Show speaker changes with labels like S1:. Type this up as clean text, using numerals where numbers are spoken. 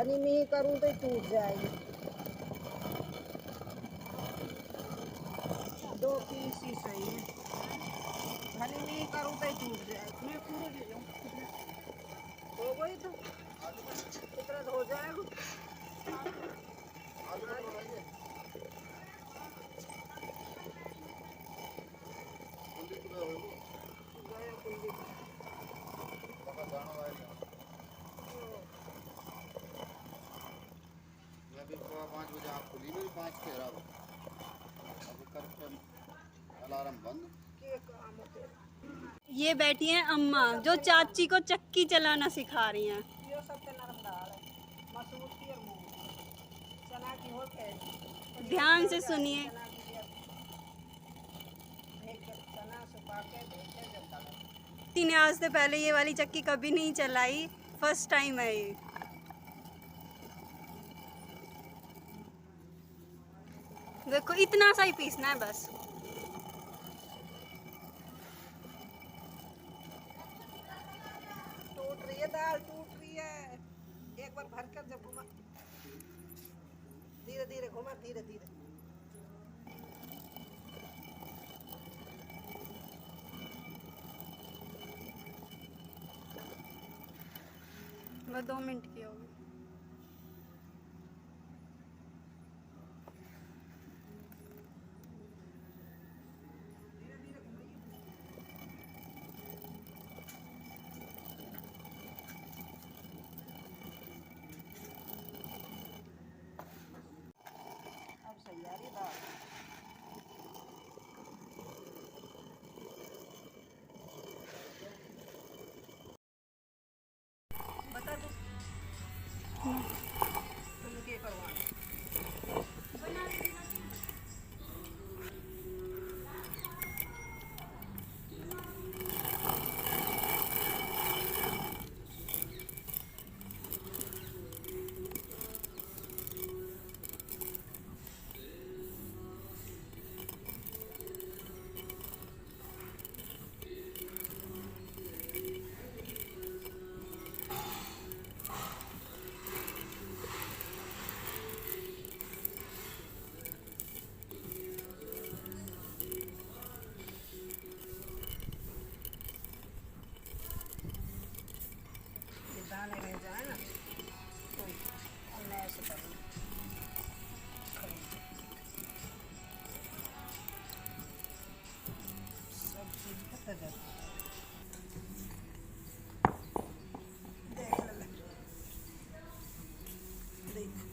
S1: घनी में करूँ तो टूट जाएगी। 2 पीस ही सही है। घनी में करूँ तो टूट जाएगी। मैं पूरे ले जाऊँ हो गई तो इतना हो जाएगा।
S2: मैं भी 5 बजे आप खुली मेरी 5 के अभी करके अलार्म बंद।
S3: ये बैठी हैं अम्मा जो चाची को चक्की चलाना सिखा रही हैं।
S1: ये सबसे नरम दाल है, मसूर की और मूंग की। चना की हो के
S3: ध्यान से सुनिए।
S1: चना की चना सुखा के भेजे जब तक
S3: ने आज से पहले ये वाली चक्की कभी नहीं चलाई, फर्स्ट टाइम है ये। देखो इतना सा ही पीसना है बस।
S1: टूट रही है दाल, टूट रही है। एक बार भर कर जब घुमा, धीरे धीरे घुमा, धीरे धीरे।
S3: बस 2 मिनट की होगी।
S1: अब सही आ रही है दाल। बता दो तुम क्या करवाना। दाने रह जाए ना तो मैं ऐसे करूँ। सब चीज पता जाता देख ले देख